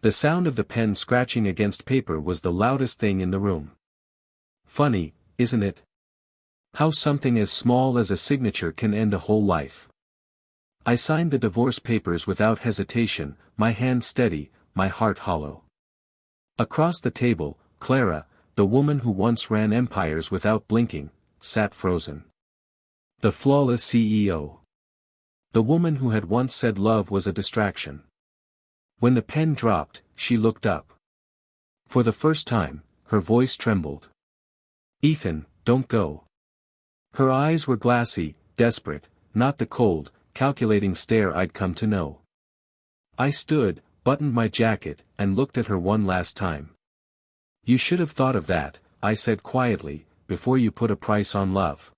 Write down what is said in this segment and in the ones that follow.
The sound of the pen scratching against paper was the loudest thing in the room. Funny, isn't it? How something as small as a signature can end a whole life. I signed the divorce papers without hesitation, my hand steady, my heart hollow. Across the table, Clara, the woman who once ran empires without blinking, sat frozen. The flawless CEO. The woman who had once said love was a distraction. When the pen dropped, she looked up. For the first time, her voice trembled. "Ethan, don't go." Her eyes were glassy, desperate, not the cold, calculating stare I'd come to know. I stood, buttoned my jacket, and looked at her one last time. "You should have thought of that," I said quietly, "before you put a price on love."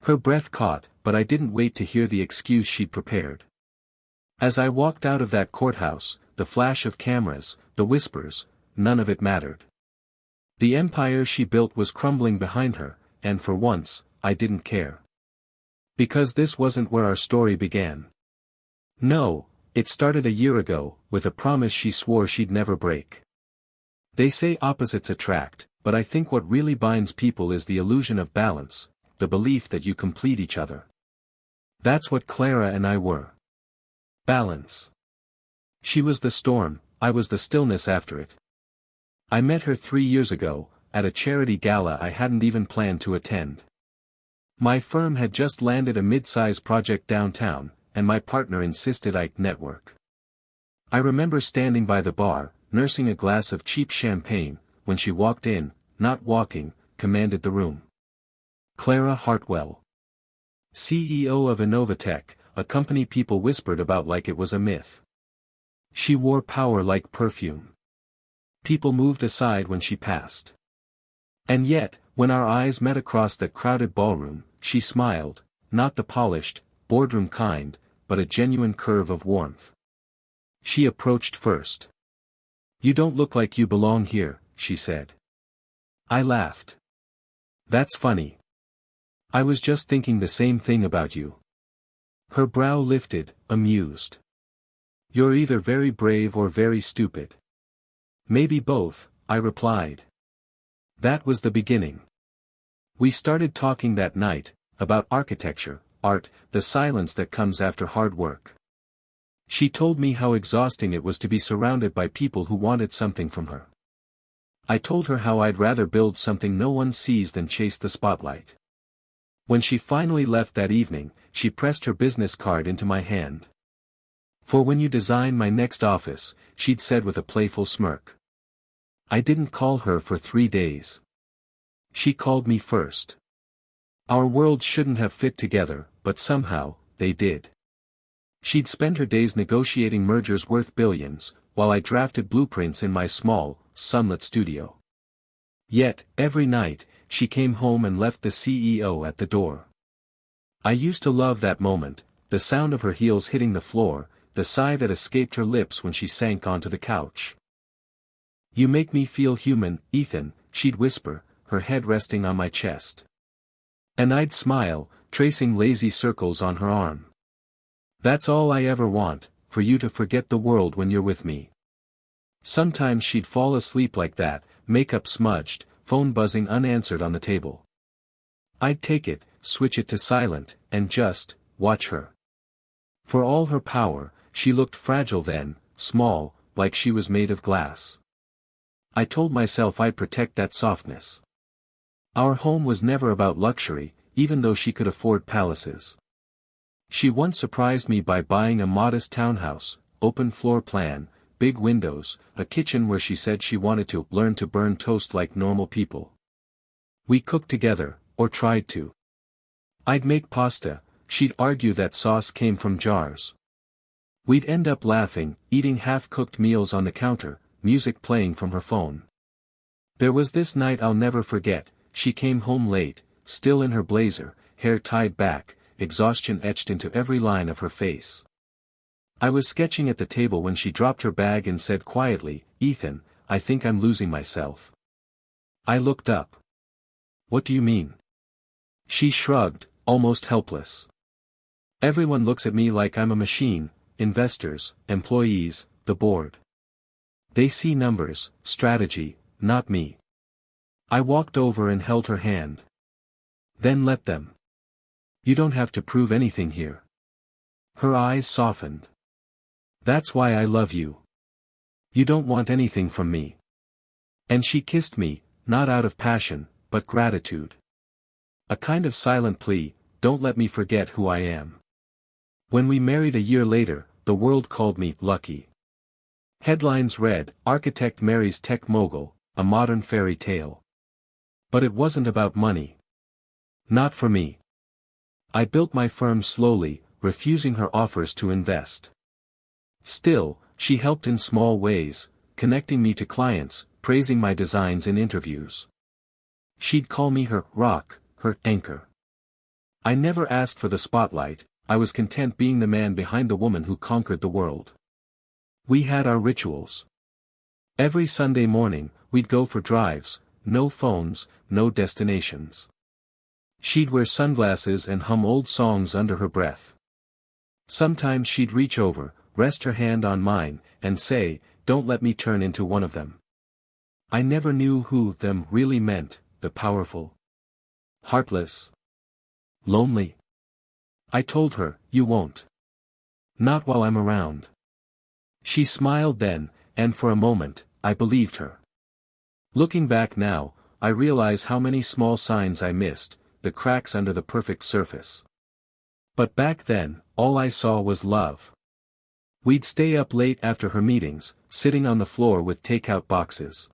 Her breath caught, but I didn't wait to hear the excuse she'd prepared. As I walked out of that courthouse, the flash of cameras, the whispers, none of it mattered. The empire she built was crumbling behind her, and for once, I didn't care. Because this wasn't where our story began. No, it started a year ago, with a promise she swore she'd never break. They say opposites attract, but I think what really binds people is the illusion of balance, the belief that you complete each other. That's what Clara and I were. Balance. She was the storm, I was the stillness after it. I met her 3 years ago, at a charity gala I hadn't even planned to attend. My firm had just landed a mid-size project downtown, and my partner insisted I'd network. I remember standing by the bar, nursing a glass of cheap champagne, when she walked in, not walking, commanded the room. Clara Hartwell. CEO of Innovatech, a company people whispered about like it was a myth. She wore power like perfume. People moved aside when she passed. And yet, when our eyes met across that crowded ballroom, she smiled, not the polished, boardroom kind, but a genuine curve of warmth. She approached first. "You don't look like you belong here," she said. I laughed. "That's funny. I was just thinking the same thing about you." Her brow lifted, amused. "You're either very brave or very stupid." "Maybe both," I replied. That was the beginning. We started talking that night, about architecture, art, the silence that comes after hard work. She told me how exhausting it was to be surrounded by people who wanted something from her. I told her how I'd rather build something no one sees than chase the spotlight. When she finally left that evening, she pressed her business card into my hand. "For when you design my next office," she'd said with a playful smirk. I didn't call her for 3 days. She called me first. Our worlds shouldn't have fit together, but somehow, they did. She'd spend her days negotiating mergers worth billions, while I drafted blueprints in my small, sunlit studio. Yet, every night, she came home and left the CEO at the door. I used to love that moment, the sound of her heels hitting the floor, the sigh that escaped her lips when she sank onto the couch. "You make me feel human, Ethan," she'd whisper, her head resting on my chest. And I'd smile, tracing lazy circles on her arm. "That's all I ever want, for you to forget the world when you're with me." Sometimes she'd fall asleep like that, makeup smudged, phone buzzing unanswered on the table. I'd take it, switch it to silent, and just watch her. For all her power, she looked fragile then, small, like she was made of glass. I told myself I'd protect that softness. Our home was never about luxury, even though she could afford palaces. She once surprised me by buying a modest townhouse, open floor plan, big windows, a kitchen where she said she wanted to learn to burn toast like normal people. We cooked together, or tried to. I'd make pasta, she'd argue that sauce came from jars. We'd end up laughing, eating half-cooked meals on the counter, music playing from her phone. There was this night I'll never forget. She came home late, still in her blazer, hair tied back, exhaustion etched into every line of her face. I was sketching at the table when she dropped her bag and said quietly, "Ethan, I think I'm losing myself." I looked up. "What do you mean?" She shrugged, almost helpless. "Everyone looks at me like I'm a machine, investors, employees, the board. They see numbers, strategy, not me. I walked over and held her hand. Then let them. You don't have to prove anything here. Her eyes softened. That's why I love you. You don't want anything from me. And she kissed me, not out of passion, but gratitude. A kind of silent plea, don't let me forget who I am. When we married a year later, the world called me lucky. Headlines read, Architect Marries Tech Mogul, a modern fairy tale. But it wasn't about money. Not for me. I built my firm slowly, refusing her offers to invest. Still, she helped in small ways, connecting me to clients, praising my designs in interviews. She'd call me her rock, her anchor. I never asked for the spotlight, I was content being the man behind the woman who conquered the world. We had our rituals. Every Sunday morning, we'd go for drives, no phones, no destinations. She'd wear sunglasses and hum old songs under her breath. Sometimes she'd reach over, rest her hand on mine, and say, don't let me turn into one of them. I never knew who them really meant, the powerful. Heartless. Lonely. I told her, you won't. Not while I'm around. She smiled then, and for a moment, I believed her. Looking back now, I realize how many small signs I missed, the cracks under the perfect surface. But back then, all I saw was love. We'd stay up late after her meetings, sitting on the floor with takeout boxes.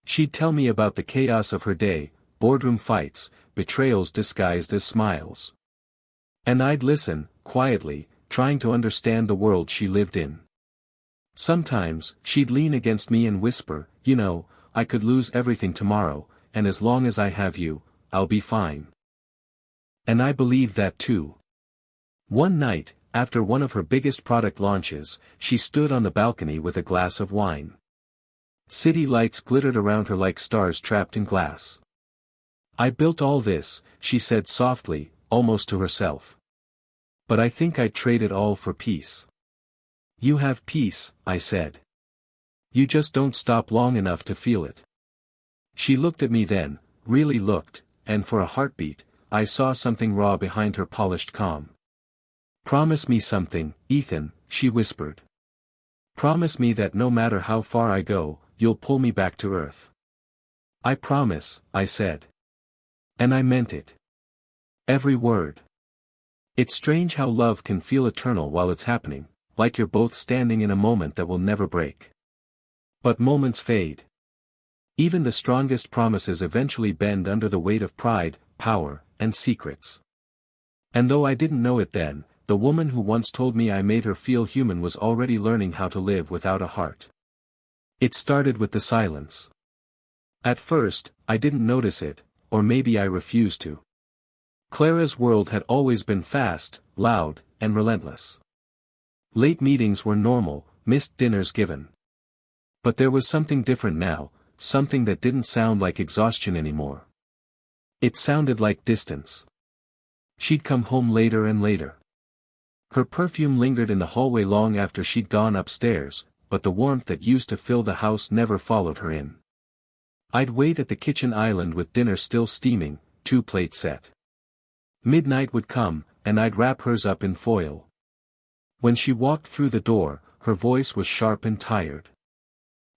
She'd tell me about the chaos of her day, boardroom fights, betrayals disguised as smiles. And I'd listen, quietly, trying to understand the world she lived in. Sometimes, she'd lean against me and whisper, you know, I could lose everything tomorrow, and as long as I have you, I'll be fine. And I believed that too. One night, after one of her biggest product launches, she stood on the balcony with a glass of wine. City lights glittered around her like stars trapped in glass. I built all this, she said softly, almost to herself. But I think I'd trade it all for peace. You have peace, I said. You just don't stop long enough to feel it. She looked at me then, really looked, and for a heartbeat, I saw something raw behind her polished calm. Promise me something, Ethan, she whispered. Promise me that no matter how far I go, you'll pull me back to earth. I promise, I said. And I meant it. Every word. It's strange how love can feel eternal while it's happening, like you're both standing in a moment that will never break. But moments fade. Even the strongest promises eventually bend under the weight of pride, power, and secrets. And though I didn't know it then, the woman who once told me I made her feel human was already learning how to live without a heart. It started with the silence. At first, I didn't notice it, or maybe I refused to. Clara's world had always been fast, loud, and relentless. Late meetings were normal, missed dinners given. But there was something different now, something that didn't sound like exhaustion anymore. It sounded like distance. She'd come home later and later. Her perfume lingered in the hallway long after she'd gone upstairs, but the warmth that used to fill the house never followed her in. I'd wait at the kitchen island with dinner still steaming, 2 plates set. Midnight would come, and I'd wrap hers up in foil. When she walked through the door, her voice was sharp and tired.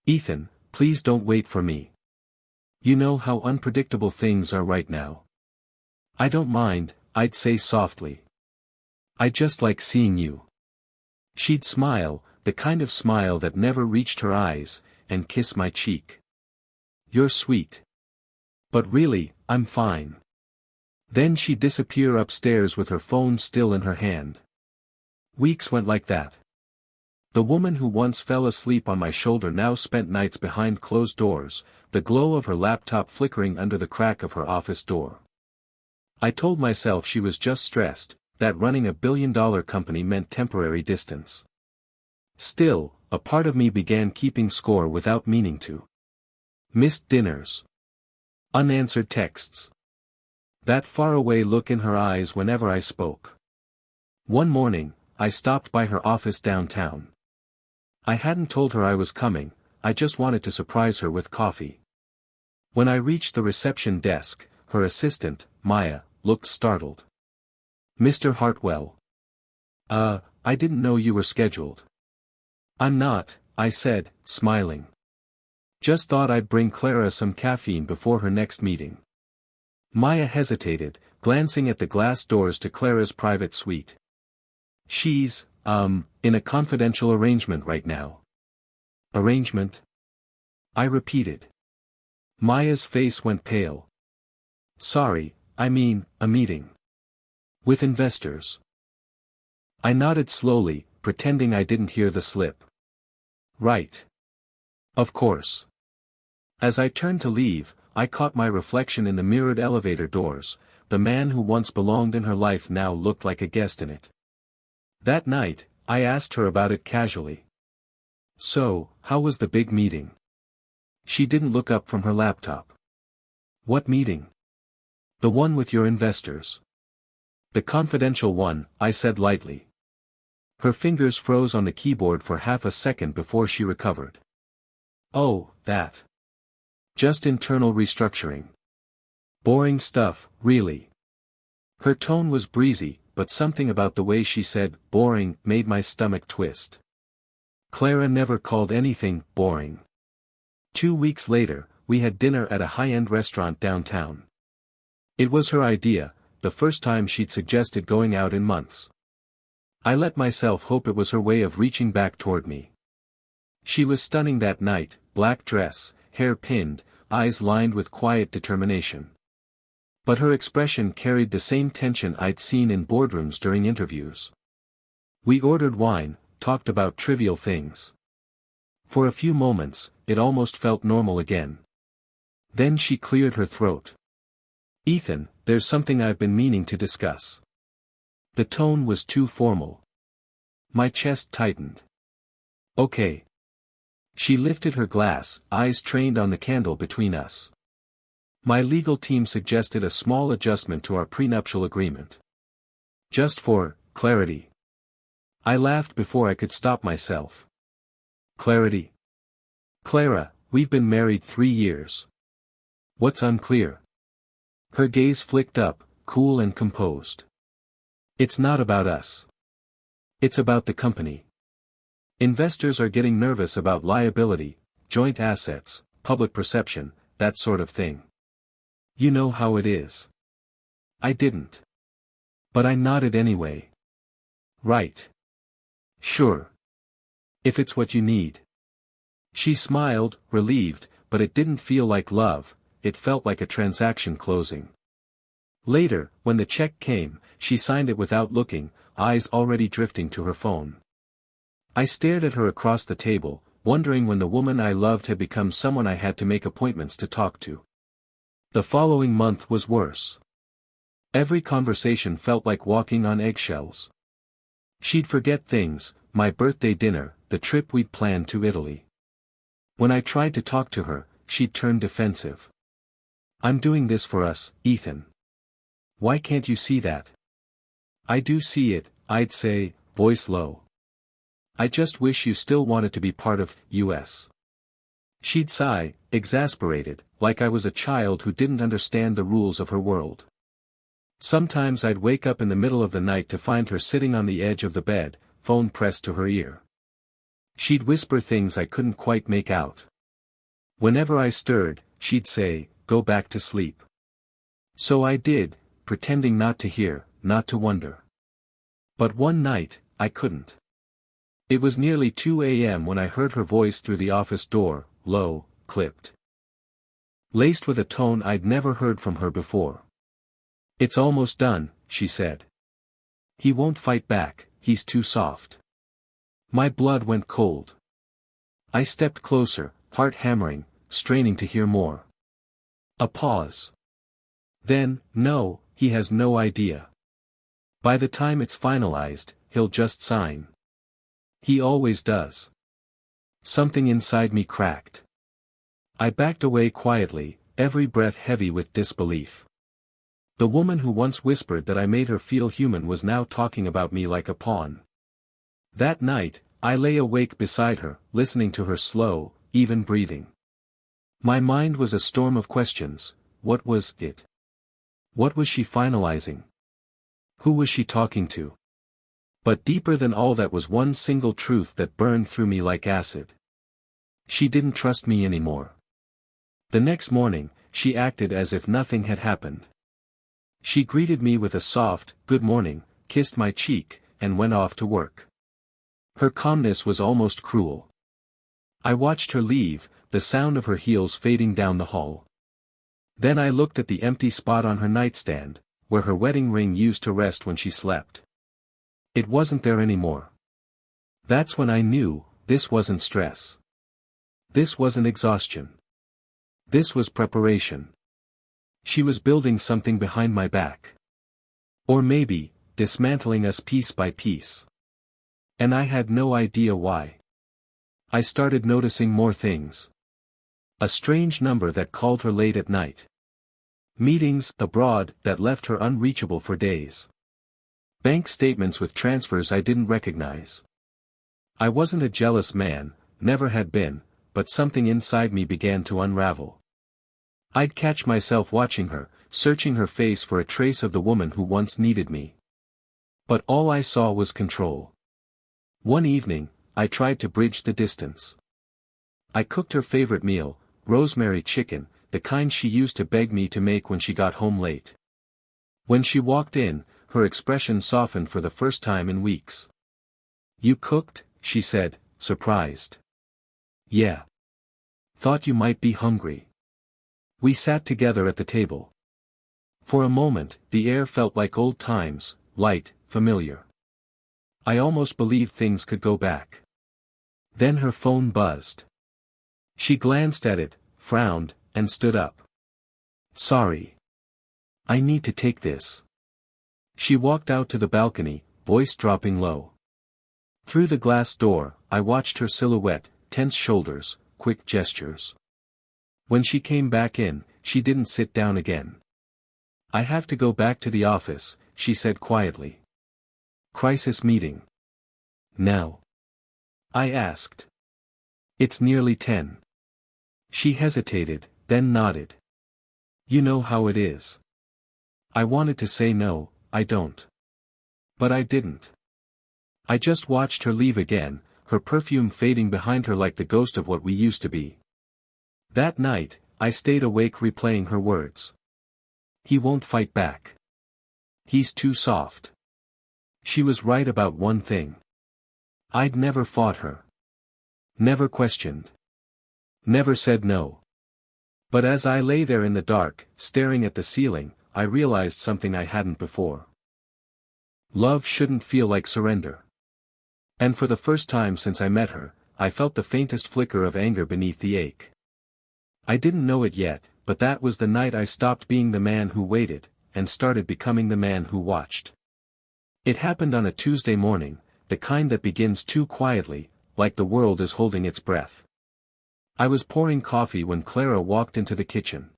Ethan, please don't wait for me. You know how unpredictable things are right now. I don't mind, I'd say softly. I just like seeing you. She'd smile, the kind of smile that never reached her eyes, and kiss my cheek. You're sweet. But really, I'm fine. Then she'd disappear upstairs with her phone still in her hand. Weeks went like that. The woman who once fell asleep on my shoulder now spent nights behind closed doors, the glow of her laptop flickering under the crack of her office door. I told myself she was just stressed, that running a billion-dollar company meant temporary distance. Still, a part of me began keeping score without meaning to. Missed dinners. Unanswered texts. That faraway look in her eyes whenever I spoke. One morning, I stopped by her office downtown. I hadn't told her I was coming, I just wanted to surprise her with coffee. When I reached the reception desk, her assistant, Maya, looked startled. "Mr. Hartwell. I didn't know you were scheduled." "I'm not," I said, smiling. "Just thought I'd bring Clara some caffeine before her next meeting." Maya hesitated, glancing at the glass doors to Clara's private suite. "She's, in a confidential arrangement right now." "Arrangement?" I repeated. Maya's face went pale. "Sorry, I mean, a meeting. With investors." I nodded slowly, pretending I didn't hear the slip. "Right. Of course." As I turned to leave, I caught my reflection in the mirrored elevator doors. The man who once belonged in her life now looked like a guest in it. That night, I asked her about it casually. "So, how was the big meeting?" She didn't look up from her laptop. "What meeting?" "The one with your investors." "The confidential one," I said lightly. Her fingers froze on the keyboard for half a second before she recovered. "Oh, that. Just internal restructuring. Boring stuff, really." Her tone was breezy, but something about the way she said "boring" made my stomach twist. Clara never called anything boring. 2 weeks later, we had dinner at a high-end restaurant downtown. It was her idea, the first time she'd suggested going out in months. I let myself hope it was her way of reaching back toward me. She was stunning that night, black dress, hair pinned, eyes lined with quiet determination. But her expression carried the same tension I'd seen in boardrooms during interviews. We ordered wine, talked about trivial things. For a few moments, it almost felt normal again. Then she cleared her throat. "Ethan, there's something I've been meaning to discuss." The tone was too formal. My chest tightened. "Okay." She lifted her glass, eyes trained on the candle between us. "My legal team suggested a small adjustment to our prenuptial agreement. Just for clarity." I laughed before I could stop myself. "Clarity? Clara, we've been married 3 years. What's unclear?" Her gaze flicked up, cool and composed. "It's not about us. It's about the company. Investors are getting nervous about liability, joint assets, public perception, that sort of thing. You know how it is." I didn't. But I nodded anyway. "Right. Sure. If it's what you need." She smiled, relieved, but it didn't feel like love, it felt like a transaction closing. Later, when the check came, she signed it without looking, eyes already drifting to her phone. I stared at her across the table, wondering when the woman I loved had become someone I had to make appointments to talk to. The following month was worse. Every conversation felt like walking on eggshells. She'd forget things, my birthday dinner, the trip we'd planned to Italy. When I tried to talk to her, she'd turn defensive. "I'm doing this for us, Ethan. Why can't you see that?" "I do see it," I'd say, voice low. "I just wish you still wanted to be part of us." She'd sigh, exasperated, like I was a child who didn't understand the rules of her world. Sometimes I'd wake up in the middle of the night to find her sitting on the edge of the bed, phone pressed to her ear. She'd whisper things I couldn't quite make out. Whenever I stirred, she'd say, "Go back to sleep." So I did, pretending not to hear, not to wonder. But one night, I couldn't. It was nearly 2 a.m. when I heard her voice through the office door, low, clipped. Laced with a tone I'd never heard from her before. "It's almost done," she said. "He won't fight back, he's too soft." My blood went cold. I stepped closer, heart hammering, straining to hear more. A pause. Then, "No, he has no idea. By the time it's finalized, he'll just sign. He always does." Something inside me cracked. I backed away quietly, every breath heavy with disbelief. The woman who once whispered that I made her feel human was now talking about me like a pawn. That night, I lay awake beside her, listening to her slow, even breathing. My mind was a storm of questions. What was it? What was she finalizing? Who was she talking to? But deeper than all that was one single truth that burned through me like acid. She didn't trust me anymore. The next morning, she acted as if nothing had happened. She greeted me with a soft, "Good morning," kissed my cheek, and went off to work. Her calmness was almost cruel. I watched her leave, the sound of her heels fading down the hall. Then I looked at the empty spot on her nightstand, where her wedding ring used to rest when she slept. It wasn't there anymore. That's when I knew, this wasn't stress. This wasn't exhaustion. This was preparation. She was building something behind my back. Or maybe, dismantling us piece by piece. And I had no idea why. I started noticing more things. A strange number that called her late at night. Meetings abroad that left her unreachable for days. Bank statements with transfers I didn't recognize. I wasn't a jealous man, never had been, but something inside me began to unravel. I'd catch myself watching her, searching her face for a trace of the woman who once needed me. But all I saw was control. One evening, I tried to bridge the distance. I cooked her favorite meal, rosemary chicken, the kind she used to beg me to make when she got home late. When she walked in, her expression softened for the first time in weeks. "You cooked?" she said, surprised. "Yeah. Thought you might be hungry." We sat together at the table. For a moment, the air felt like old times, light, familiar. I almost believed things could go back. Then her phone buzzed. She glanced at it, frowned, and stood up. "Sorry. I need to take this." She walked out to the balcony, voice dropping low. Through the glass door, I watched her silhouette, tense shoulders, quick gestures. When she came back in, she didn't sit down again. "I have to go back to the office," she said quietly. "Crisis meeting." "Now?" I asked. "It's nearly 10. She hesitated, then nodded. "You know how it is." I wanted to say no, I don't. But I didn't. I just watched her leave again, her perfume fading behind her like the ghost of what we used to be. That night, I stayed awake replaying her words. "He won't fight back. He's too soft." She was right about one thing. I'd never fought her. Never questioned. Never said no. But as I lay there in the dark, staring at the ceiling, I realized something I hadn't before. Love shouldn't feel like surrender. And for the first time since I met her, I felt the faintest flicker of anger beneath the ache. I didn't know it yet, but that was the night I stopped being the man who waited, and started becoming the man who watched. It happened on a Tuesday morning, the kind that begins too quietly, like the world is holding its breath. I was pouring coffee when Clara walked into the kitchen.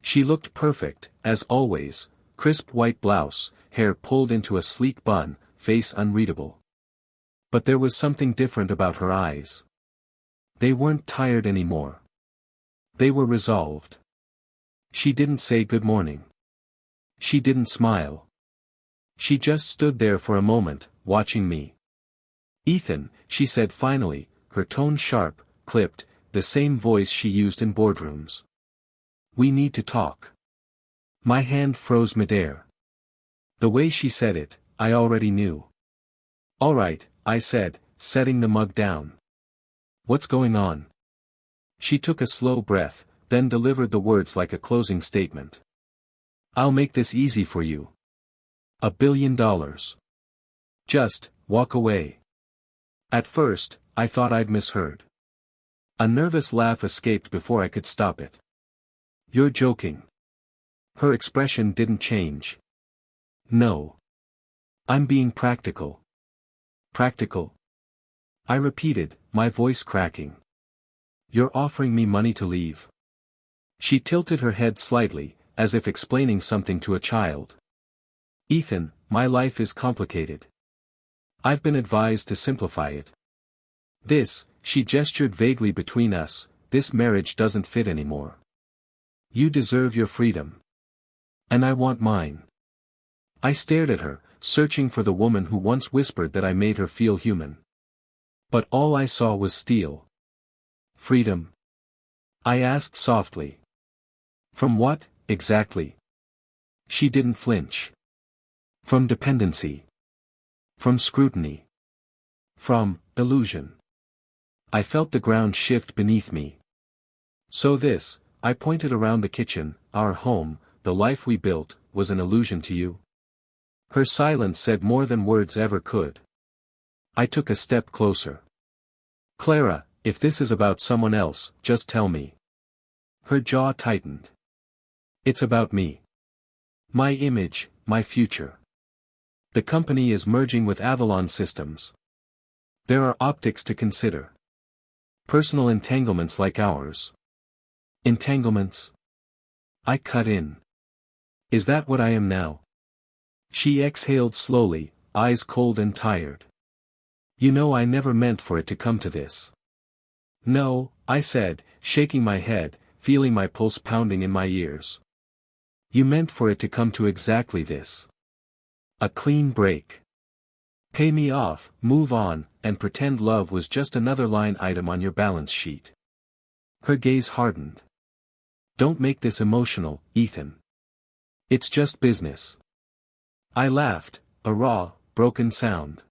She looked perfect, as always, crisp white blouse, hair pulled into a sleek bun, face unreadable. But there was something different about her eyes. They weren't tired anymore. They were resolved. She didn't say good morning. She didn't smile. She just stood there for a moment, watching me. "Ethan," she said finally, her tone sharp, clipped, the same voice she used in boardrooms. "We need to talk." My hand froze midair. The way she said it, I already knew. "All right," I said, setting the mug down. "What's going on?" She took a slow breath, then delivered the words like a closing statement. "I'll make this easy for you. $1 billion. Just, walk away." At first, I thought I'd misheard. A nervous laugh escaped before I could stop it. "You're joking." Her expression didn't change. "No. I'm being practical." "Practical?" I repeated, my voice cracking. "You're offering me money to leave." She tilted her head slightly, as if explaining something to a child. "Ethan, my life is complicated. I've been advised to simplify it. This," She gestured vaguely between us, this marriage doesn't fit anymore. You deserve your freedom. And I want mine. I stared at her, searching for the woman who once whispered that I made her feel human. But all I saw was steel. Freedom? I asked softly. From what, exactly? She didn't flinch. From dependency. From scrutiny. From illusion. I felt the ground shift beneath me. So this, I pointed around the kitchen, our home, the life we built, was an illusion to you? Her silence said more than words ever could. I took a step closer. Clara, if this is about someone else, just tell me. Her jaw tightened. It's about me. My image, my future. The company is merging with Avalon Systems. There are optics to consider. Personal entanglements like ours. Entanglements? I cut in. Is that what I am now? She exhaled slowly, eyes cold and tired. You know, I never meant for it to come to this. No, I said, shaking my head, feeling my pulse pounding in my ears. You meant for it to come to exactly this. A clean break. Pay me off, move on, and pretend love was just another line item on your balance sheet. Her gaze hardened. Don't make this emotional, Ethan. It's just business. I laughed, a raw, broken sound.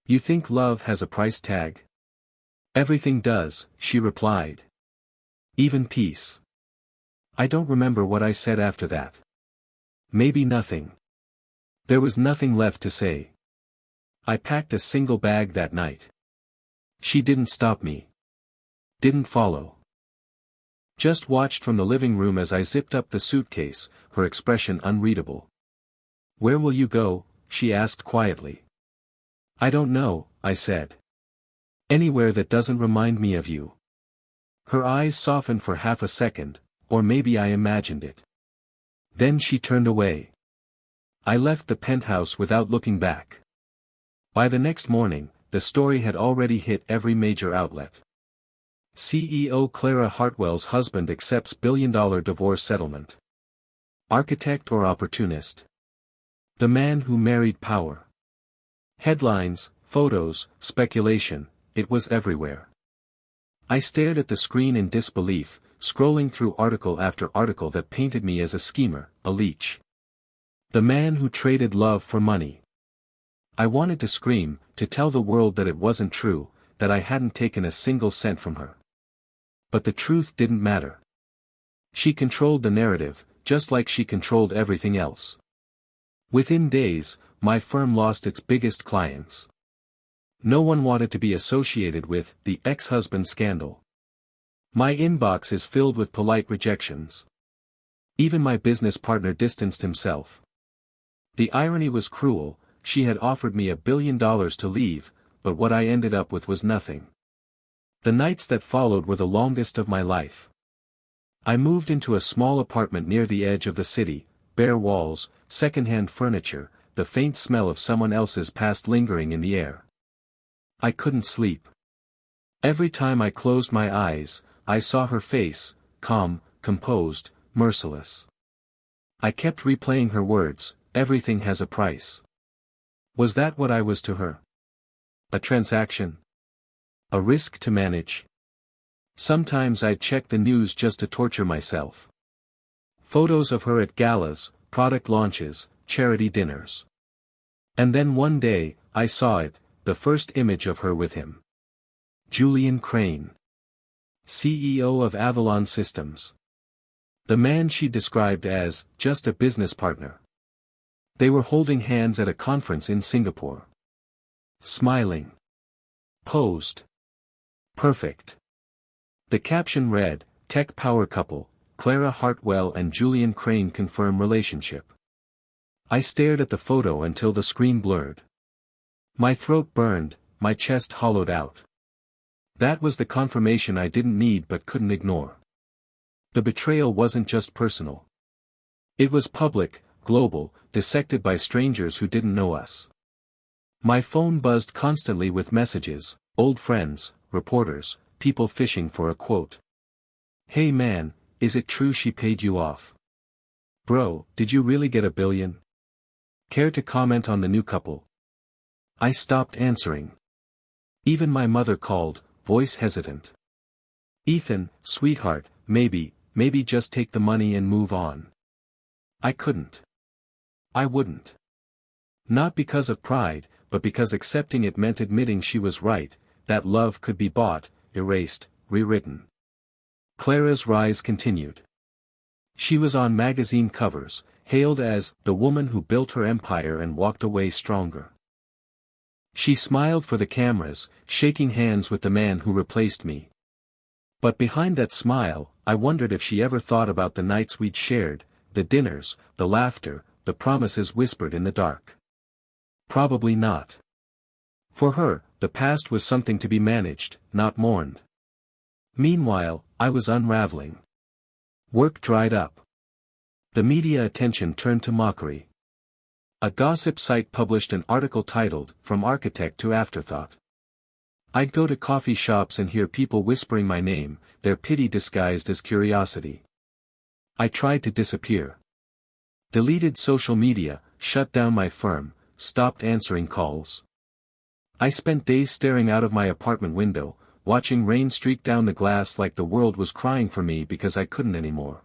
You think love has a price tag? Everything does, she replied. Even peace. I don't remember what I said after that. Maybe nothing. There was nothing left to say. I packed a single bag that night. She didn't stop me. Didn't follow. Just watched from the living room as I zipped up the suitcase, her expression unreadable. Where will you go? She asked quietly. I don't know, I said. Anywhere that doesn't remind me of you. Her eyes softened for half a second, or maybe I imagined it. Then she turned away. I left the penthouse without looking back. By the next morning, the story had already hit every major outlet. CEO Clara Hartwell's husband accepts billion-dollar divorce settlement. Architect or opportunist? The man who married power. Headlines, photos, speculation, it was everywhere. I stared at the screen in disbelief, scrolling through article after article that painted me as a schemer, a leech. The man who traded love for money. I wanted to scream, to tell the world that it wasn't true, that I hadn't taken a single cent from her. But the truth didn't matter. She controlled the narrative, just like she controlled everything else. Within days, my firm lost its biggest clients. No one wanted to be associated with the ex-husband scandal. My inbox is filled with polite rejections. Even my business partner distanced himself. The irony was cruel. She had offered me $1 billion to leave, but what I ended up with was nothing. The nights that followed were the longest of my life. I moved into a small apartment near the edge of the city, bare walls, second-hand furniture, the faint smell of someone else's past lingering in the air. I couldn't sleep. Every time I closed my eyes, I saw her face, calm, composed, merciless. I kept replaying her words, everything has a price. Was that what I was to her? A transaction? A risk to manage? Sometimes I'd check the news just to torture myself. Photos of her at galas, product launches, charity dinners. And then one day, I saw it, the first image of her with him. Julian Crane. CEO of Avalon Systems. The man she described as, just a business partner. They were holding hands at a conference in Singapore. Smiling. Posed. Perfect. The caption read, Tech Power Couple, Clara Hartwell and Julian Crane confirm relationship. I stared at the photo until the screen blurred. My throat burned, my chest hollowed out. That was the confirmation I didn't need but couldn't ignore. The betrayal wasn't just personal. It was public, global, dissected by strangers who didn't know us. My phone buzzed constantly with messages, old friends, reporters, people fishing for a quote. Hey man, is it true she paid you off? Bro, did you really get $1 billion? Care to comment on the new couple? I stopped answering. Even my mother called, voice hesitant. Ethan, sweetheart, maybe just take the money and move on. I couldn't. I wouldn't. Not because of pride, but because accepting it meant admitting she was right, that love could be bought, erased, rewritten. Clara's rise continued. She was on magazine covers, hailed as the woman who built her empire and walked away stronger. She smiled for the cameras, shaking hands with the man who replaced me. But behind that smile, I wondered if she ever thought about the nights we'd shared, the dinners, the laughter, the promises whispered in the dark. Probably not. For her, the past was something to be managed, not mourned. Meanwhile, I was unraveling. Work dried up. The media attention turned to mockery. A gossip site published an article titled, From Architect to Afterthought. I'd go to coffee shops and hear people whispering my name, their pity disguised as curiosity. I tried to disappear. Deleted social media, shut down my firm, stopped answering calls. I spent days staring out of my apartment window, watching rain streak down the glass like the world was crying for me because I couldn't anymore.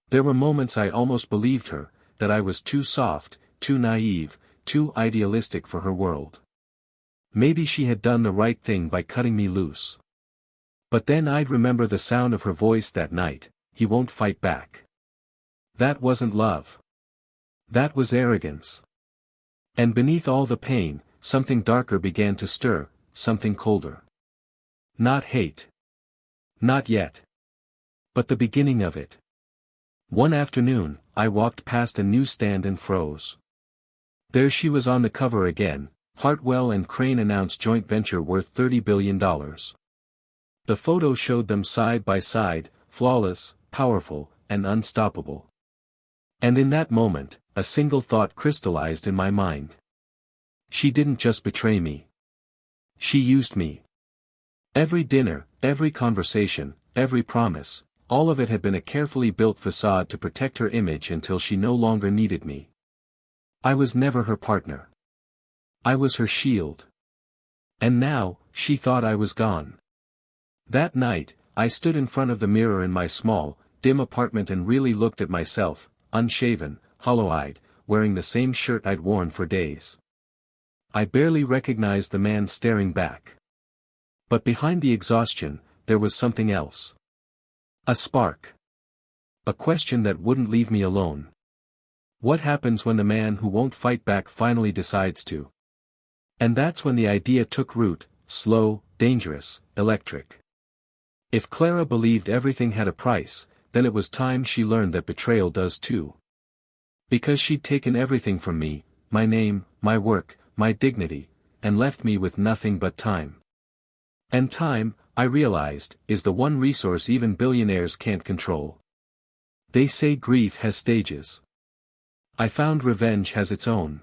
There were moments I almost believed her, that I was too soft, too naive, too idealistic for her world. Maybe she had done the right thing by cutting me loose. But then I'd remember the sound of her voice that night, he won't fight back. That wasn't love. That was arrogance. And beneath all the pain, something darker began to stir, something colder. Not hate. Not yet. But the beginning of it. One afternoon, I walked past a newsstand and froze. There she was on the cover again, Hartwell and Crane announced joint venture worth $30 billion. The photo showed them side by side, flawless, powerful, and unstoppable. And in that moment, a single thought crystallized in my mind. She didn't just betray me. She used me. Every dinner, every conversation, every promise, all of it had been a carefully built facade to protect her image until she no longer needed me. I was never her partner. I was her shield. And now, she thought I was gone. That night, I stood in front of the mirror in my small, dim apartment and really looked at myself, unshaven, hollow-eyed, wearing the same shirt I'd worn for days. I barely recognized the man staring back. But behind the exhaustion, there was something else. A spark. A question that wouldn't leave me alone. What happens when the man who won't fight back finally decides to? And that's when the idea took root, slow, dangerous, electric. If Clara believed everything had a price, then it was time she learned that betrayal does too. Because she'd taken everything from me, my name, my work, my dignity, and left me with nothing but time. And time, I realized, is the one resource even billionaires can't control. They say grief has stages. I found revenge has its own.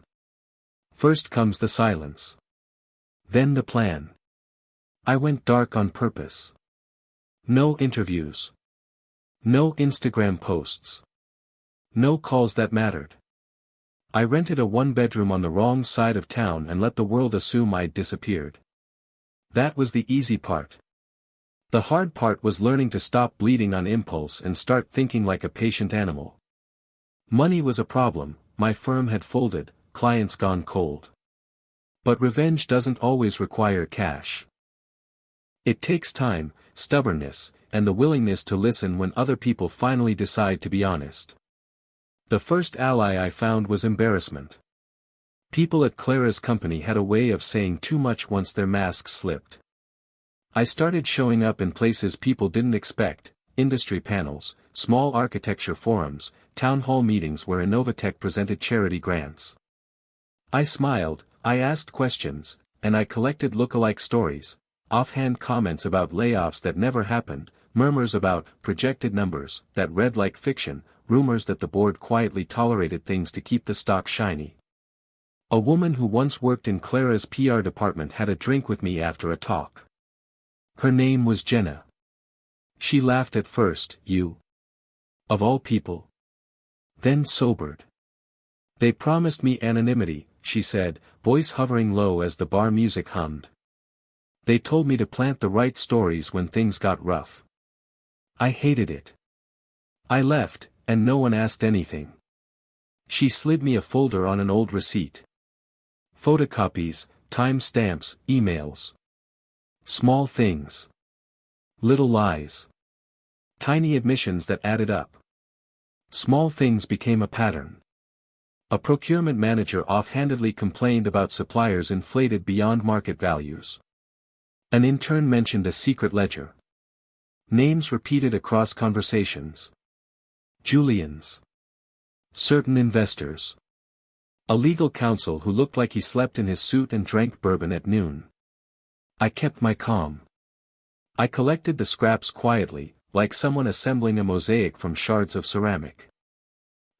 First comes the silence. Then the plan. I went dark on purpose. No interviews. No Instagram posts. No calls that mattered. I rented a one-bedroom on the wrong side of town and let the world assume I'd disappeared. That was the easy part. The hard part was learning to stop bleeding on impulse and start thinking like a patient animal. Money was a problem, my firm had folded, clients gone cold. But revenge doesn't always require cash. It takes time, stubbornness, and the willingness to listen when other people finally decide to be honest. The first ally I found was embarrassment. People at Clara's company had a way of saying too much once their masks slipped. I started showing up in places people didn't expect, industry panels, small architecture forums, town hall meetings where Innovatech presented charity grants. I smiled, I asked questions, and I collected look-alike stories, offhand comments about layoffs that never happened, murmurs about projected numbers that read like fiction, rumors that the board quietly tolerated things to keep the stock shiny. A woman who once worked in Clara's PR department had a drink with me after a talk. Her name was Jenna. She laughed at first. You? Of all people? Then sobered. They promised me anonymity, she said, voice hovering low as the bar music hummed. They told me to plant the right stories when things got rough. I hated it. I left, and no one asked anything. She slid me a folder on an old receipt. Photocopies, time stamps, emails. Small things. Little lies. Tiny admissions that added up. Small things became a pattern. A procurement manager offhandedly complained about suppliers inflated beyond market values. An intern mentioned a secret ledger. Names repeated across conversations. Julian's. Certain investors. A legal counsel who looked like he slept in his suit and drank bourbon at noon. I kept my calm. I collected the scraps quietly, like someone assembling a mosaic from shards of ceramic.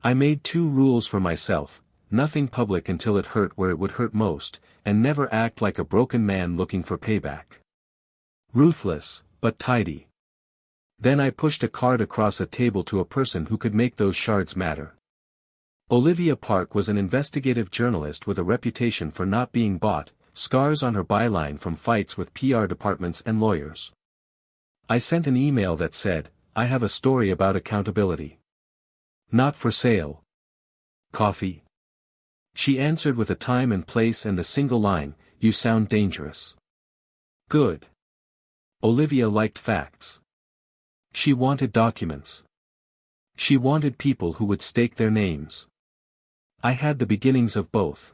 I made 2 rules for myself: nothing public until it hurt where it would hurt most, and never act like a broken man looking for payback. Ruthless, but tidy. Then I pushed a card across a table to a person who could make those shards matter. Olivia Park was an investigative journalist with a reputation for not being bought, scars on her byline from fights with PR departments and lawyers. I sent an email that said, I have a story about accountability. Not for sale. Coffee? She answered with a time and place and the single line, you sound dangerous. Good. Olivia liked facts. She wanted documents. She wanted people who would stake their names. I had the beginnings of both.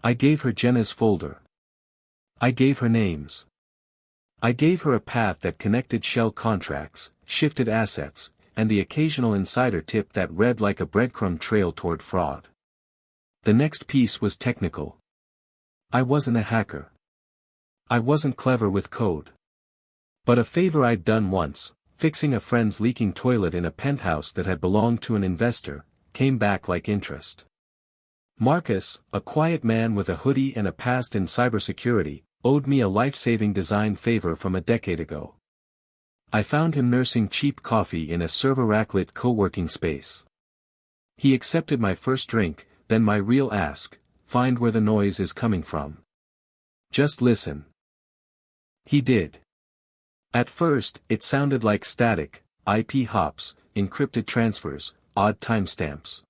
I gave her Jenna's folder. I gave her names. I gave her a path that connected shell contracts, shifted assets, and the occasional insider tip that read like a breadcrumb trail toward fraud. The next piece was technical. I wasn't a hacker. I wasn't clever with code. But a favor I'd done once, fixing a friend's leaking toilet in a penthouse that had belonged to an investor, came back like interest. Marcus, a quiet man with a hoodie and a past in cybersecurity, owed me a life-saving design favor from a decade ago. I found him nursing cheap coffee in a server-rack-lit co-working space. He accepted my first drink, then my real ask, find where the noise is coming from. Just listen. He did. At first, it sounded like static, IP hops, encrypted transfers, odd timestamps.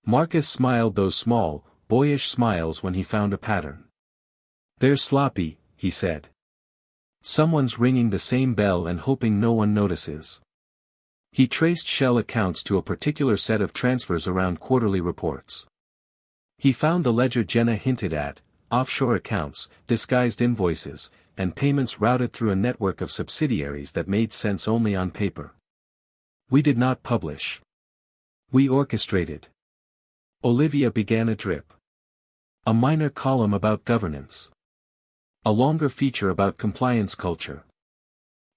Marcus smiled those small, boyish smiles when he found a pattern. They're sloppy, he said. Someone's ringing the same bell and hoping no one notices. He traced shell accounts to a particular set of transfers around quarterly reports. He found the ledger Jenna hinted at, offshore accounts, disguised invoices, and payments routed through a network of subsidiaries that made sense only on paper. We did not publish. We orchestrated. Olivia began a drip. A minor column about governance. A longer feature about compliance culture.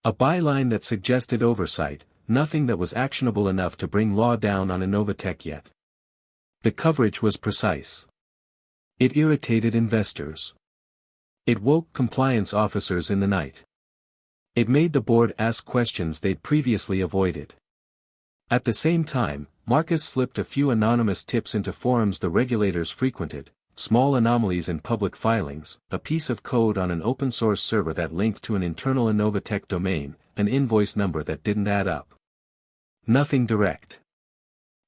A byline that suggested oversight, nothing that was actionable enough to bring law down on Innovatech yet. The coverage was precise. It irritated investors. It woke compliance officers in the night. It made the board ask questions they'd previously avoided. At the same time, Marcus slipped a few anonymous tips into forums the regulators frequented, small anomalies in public filings, a piece of code on an open-source server that linked to an internal Innovatech domain, an invoice number that didn't add up. Nothing direct.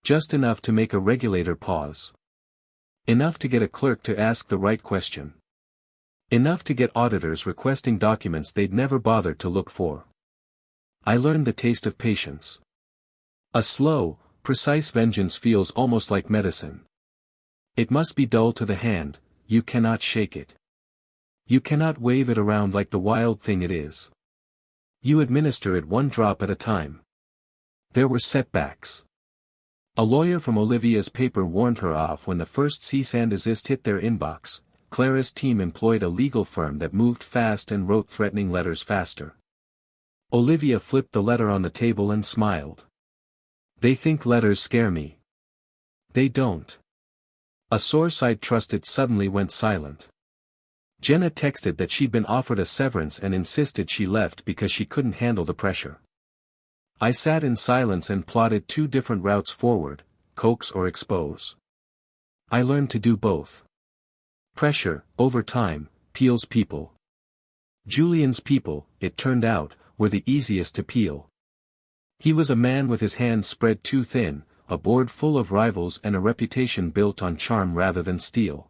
Just enough to make a regulator pause. Enough to get a clerk to ask the right question. Enough to get auditors requesting documents they'd never bothered to look for. I learned the taste of patience. A slow, precise vengeance feels almost like medicine. It must be dull to the hand, you cannot shake it. You cannot wave it around like the wild thing it is. You administer it one drop at a time. There were setbacks. A lawyer from Olivia's paper warned her off when the first cease and desist hit their inbox. Clara's team employed a legal firm that moved fast and wrote threatening letters faster. Olivia flipped the letter on the table and smiled. They think letters scare me. They don't. A source I'd trusted suddenly went silent. Jenna texted that she'd been offered a severance and insisted she left because she couldn't handle the pressure. I sat in silence and plotted two different routes forward, coax or expose. I learned to do both. Pressure, over time, peels people. Julian's people, it turned out, were the easiest to peel. He was a man with his hands spread too thin, a board full of rivals and a reputation built on charm rather than steel.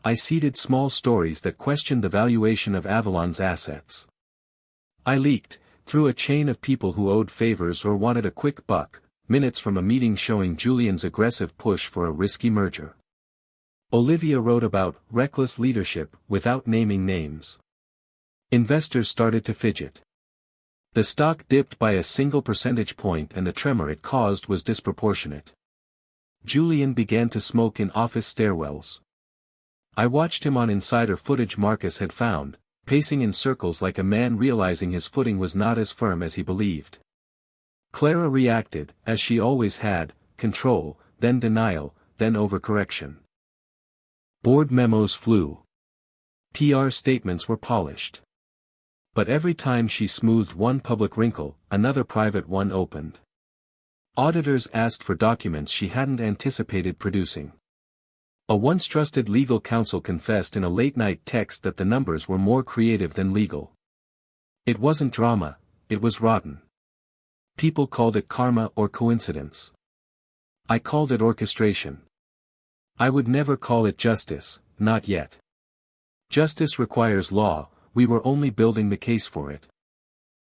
I seeded small stories that questioned the valuation of Avalon's assets. I leaked, through a chain of people who owed favors or wanted a quick buck, minutes from a meeting showing Julian's aggressive push for a risky merger. Olivia wrote about reckless leadership without naming names. Investors started to fidget. The stock dipped by a single percentage point and the tremor it caused was disproportionate. Julian began to smoke in office stairwells. I watched him on insider footage Marcus had found, pacing in circles like a man realizing his footing was not as firm as he believed. Clara reacted, as she always had, control, then denial, then overcorrection. Board memos flew. PR statements were polished. But every time she smoothed one public wrinkle, another private one opened. Auditors asked for documents she hadn't anticipated producing. A once trusted legal counsel confessed in a late-night text that the numbers were more creative than legal. It wasn't drama, it was rotten. People called it karma or coincidence. I called it orchestration. I would never call it justice, not yet. Justice requires law, we were only building the case for it.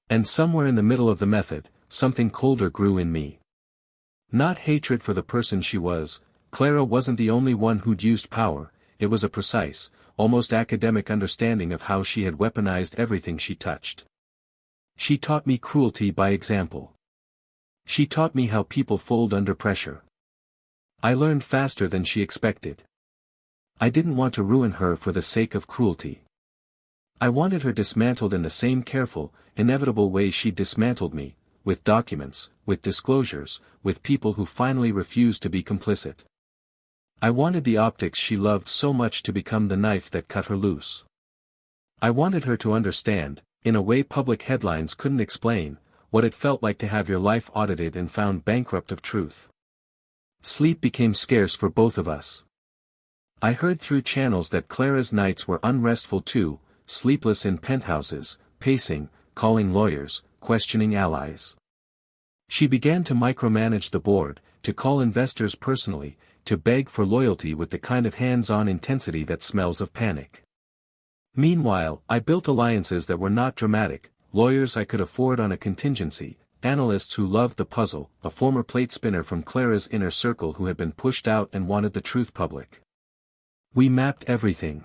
And somewhere in the middle of the method, something colder grew in me. Not hatred for the person she was. Clara wasn't the only one who'd used power, it was a precise, almost academic understanding of how she had weaponized everything she touched. She taught me cruelty by example. She taught me how people fold under pressure. I learned faster than she expected. I didn't want to ruin her for the sake of cruelty. I wanted her dismantled in the same careful, inevitable way she'd dismantled me, with documents, with disclosures, with people who finally refused to be complicit. I wanted the optics she loved so much to become the knife that cut her loose. I wanted her to understand, in a way public headlines couldn't explain, what it felt like to have your life audited and found bankrupt of truth. Sleep became scarce for both of us. I heard through channels that Clara's nights were unrestful too, sleepless in penthouses, pacing, calling lawyers, questioning allies. She began to micromanage the board, to call investors personally, to beg for loyalty with the kind of hands-on intensity that smells of panic. Meanwhile, I built alliances that were not dramatic, lawyers I could afford on a contingency, analysts who loved the puzzle, a former plate spinner from Clara's inner circle who had been pushed out and wanted the truth public. We mapped everything.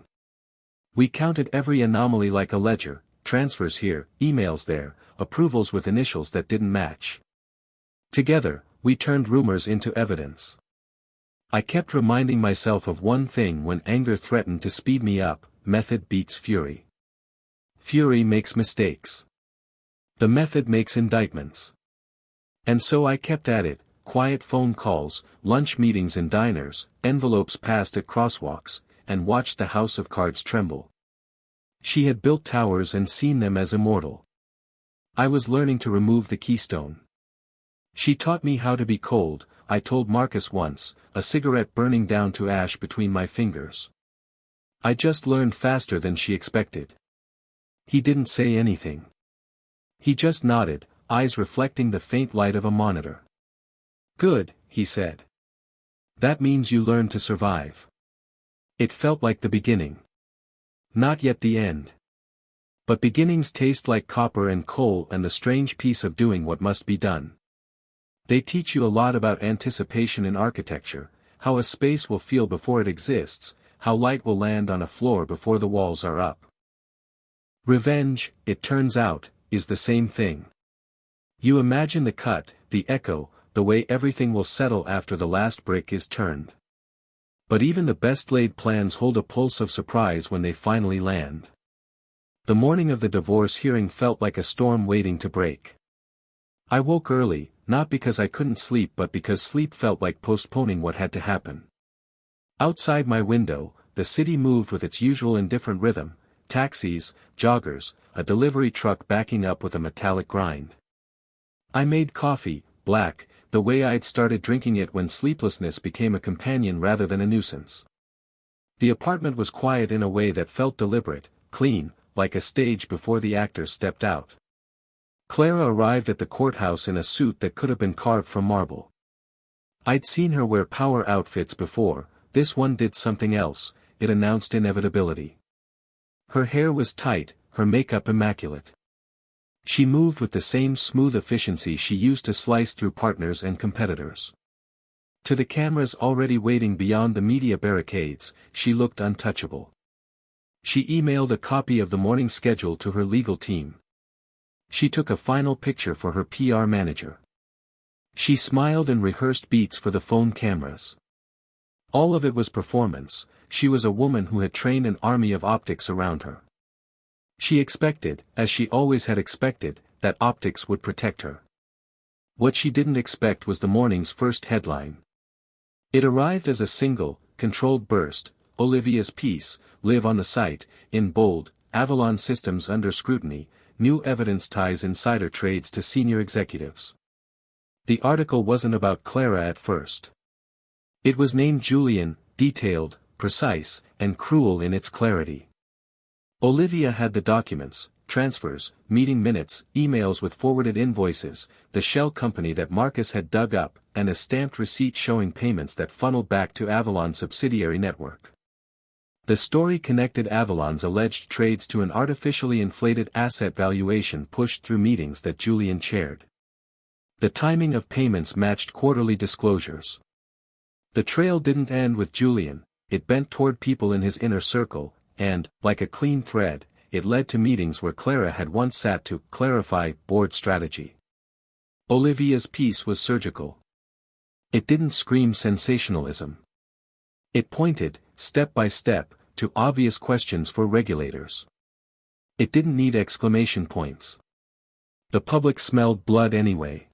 We counted every anomaly like a ledger, transfers here, emails there, approvals with initials that didn't match. Together, we turned rumors into evidence. I kept reminding myself of one thing when anger threatened to speed me up: method beats fury. Fury makes mistakes. The method makes indictments. And so I kept at it, quiet phone calls, lunch meetings in diners, envelopes passed at crosswalks, and watched the house of cards tremble. She had built towers and seen them as immortal. I was learning to remove the keystone. She taught me how to be cold, I told Marcus once, a cigarette burning down to ash between my fingers. I just learned faster than she expected. He didn't say anything. He just nodded, eyes reflecting the faint light of a monitor. Good, he said. That means you learned to survive. It felt like the beginning. Not yet the end. But beginnings taste like copper and coal and the strange peace of doing what must be done. They teach you a lot about anticipation in architecture, how a space will feel before it exists, how light will land on a floor before the walls are up. Revenge, it turns out, is the same thing. You imagine the cut, the echo, the way everything will settle after the last brick is turned. But even the best laid plans hold a pulse of surprise when they finally land. The morning of the divorce hearing felt like a storm waiting to break. I woke early, not because I couldn't sleep but because sleep felt like postponing what had to happen. Outside my window, the city moved with its usual indifferent rhythm: taxis, joggers, a delivery truck backing up with a metallic grind. I made coffee, black, the way I'd started drinking it when sleeplessness became a companion rather than a nuisance. The apartment was quiet in a way that felt deliberate, clean, like a stage before the actors stepped out. Clara arrived at the courthouse in a suit that could have been carved from marble. I'd seen her wear power outfits before, this one did something else, it announced inevitability. Her hair was tight, her makeup immaculate. She moved with the same smooth efficiency she used to slice through partners and competitors. To the cameras already waiting beyond the media barricades, she looked untouchable. She emailed a copy of the morning schedule to her legal team. She took a final picture for her PR manager. She smiled and rehearsed beats for the phone cameras. All of it was performance. She was a woman who had trained an army of optics around her. She expected, as she always had expected, that optics would protect her. What she didn't expect was the morning's first headline. It arrived as a single, controlled burst: Olivia's piece, live on the site, in bold, Avalon Systems under scrutiny, new evidence ties insider trades to senior executives. The article wasn't about Clara at first. It was named Julian, detailed, precise, and cruel in its clarity. Olivia had the documents, transfers, meeting minutes, emails with forwarded invoices, the shell company that Marcus had dug up, and a stamped receipt showing payments that funneled back to Avalon's subsidiary network. The story connected Avalon's alleged trades to an artificially inflated asset valuation pushed through meetings that Julian chaired. The timing of payments matched quarterly disclosures. The trail didn't end with Julian, it bent toward people in his inner circle, and, like a clean thread, it led to meetings where Clara had once sat to clarify board strategy. Olivia's piece was surgical. It didn't scream sensationalism. It pointed, step by step, to obvious questions for regulators. It didn't need exclamation points. The public smelled blood anyway.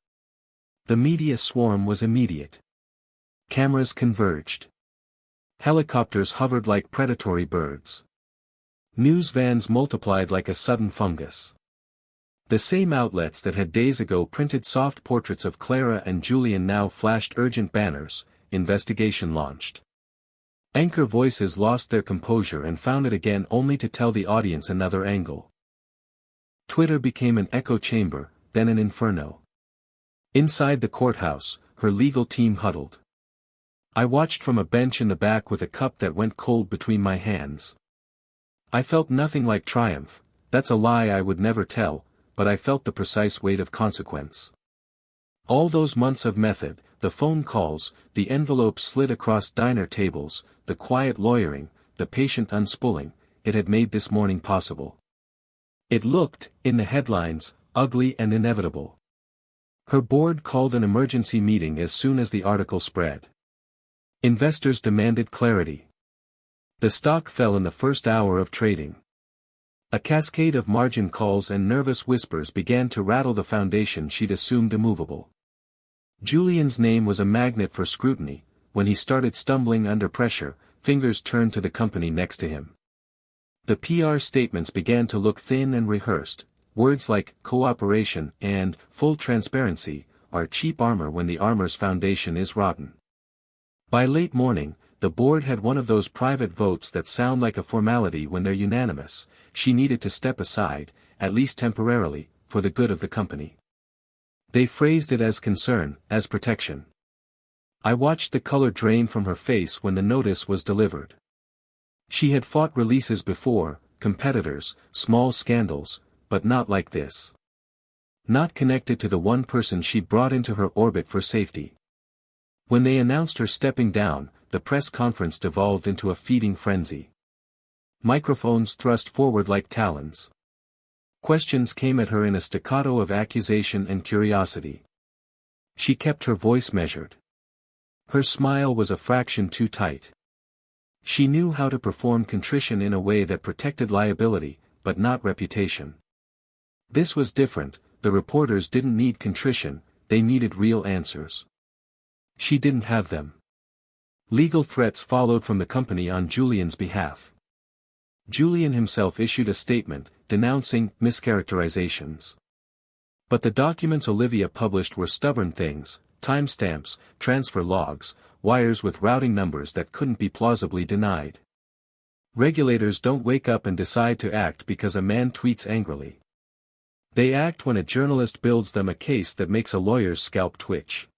The media swarm was immediate. Cameras converged. Helicopters hovered like predatory birds. News vans multiplied like a sudden fungus. The same outlets that had days ago printed soft portraits of Clara and Julian now flashed urgent banners: investigation launched. Anchor voices lost their composure and found it again only to tell the audience another angle. Twitter became an echo chamber, then an inferno. Inside the courthouse, her legal team huddled. I watched from a bench in the back with a cup that went cold between my hands. I felt nothing like triumph, that's a lie I would never tell, but I felt the precise weight of consequence. All those months of method, the phone calls, the envelopes slid across diner tables, the quiet lawyering, the patient unspooling, it had made this morning possible. It looked, in the headlines, ugly and inevitable. Her board called an emergency meeting as soon as the article spread. Investors demanded clarity. The stock fell in the first hour of trading. A cascade of margin calls and nervous whispers began to rattle the foundation she'd assumed immovable. Julian's name was a magnet for scrutiny. When he started stumbling under pressure, fingers turned to the company next to him. The PR statements began to look thin and rehearsed. Words like cooperation and full transparency are cheap armor when the armor's foundation is rotten. By late morning, the board had one of those private votes that sound like a formality when they're unanimous. She needed to step aside, at least temporarily, for the good of the company. They phrased it as concern, as protection. I watched the color drain from her face when the notice was delivered. She had fought releases before, competitors, small scandals, but not like this. Not connected to the one person she'd brought into her orbit for safety. When they announced her stepping down, the press conference devolved into a feeding frenzy. Microphones thrust forward like talons. Questions came at her in a staccato of accusation and curiosity. She kept her voice measured. Her smile was a fraction too tight. She knew how to perform contrition in a way that protected liability, but not reputation. This was different. The reporters didn't need contrition, they needed real answers. She didn't have them. Legal threats followed from the company on Julian's behalf. Julian himself issued a statement, denouncing mischaracterizations. But the documents Olivia published were stubborn things: timestamps, transfer logs, wires with routing numbers that couldn't be plausibly denied. Regulators don't wake up and decide to act because a man tweets angrily. They act when a journalist builds them a case that makes a lawyer's scalp twitch.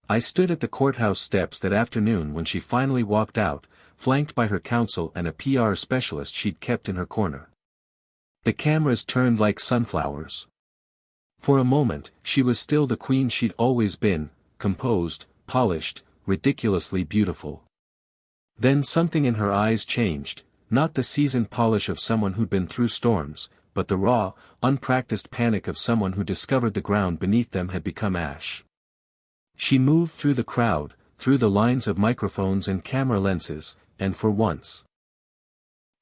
I stood at the courthouse steps that afternoon when she finally walked out, flanked by her counsel and a PR specialist she'd kept in her corner. The cameras turned like sunflowers. For a moment, she was still the queen she'd always been, composed, polished, ridiculously beautiful. Then something in her eyes changed, not the seasoned polish of someone who'd been through storms, but the raw, unpracticed panic of someone who discovered the ground beneath them had become ash. She moved through the crowd, through the lines of microphones and camera lenses, and for once,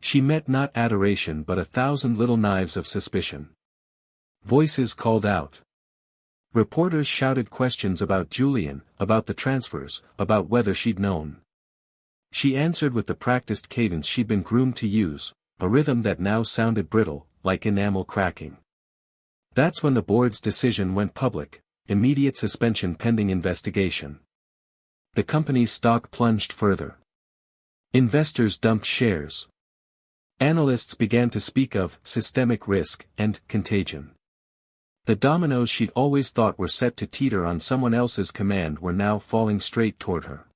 she met not adoration but 1,000 little knives of suspicion. Voices called out. Reporters shouted questions about Julian, about the transfers, about whether she'd known. She answered with the practiced cadence she'd been groomed to use, a rhythm that now sounded brittle, like enamel cracking. That's when the board's decision went public: immediate suspension pending investigation. The company's stock plunged further. Investors dumped shares. Analysts began to speak of systemic risk and contagion. The dominoes she'd always thought were set to teeter on someone else's command were now falling straight toward her.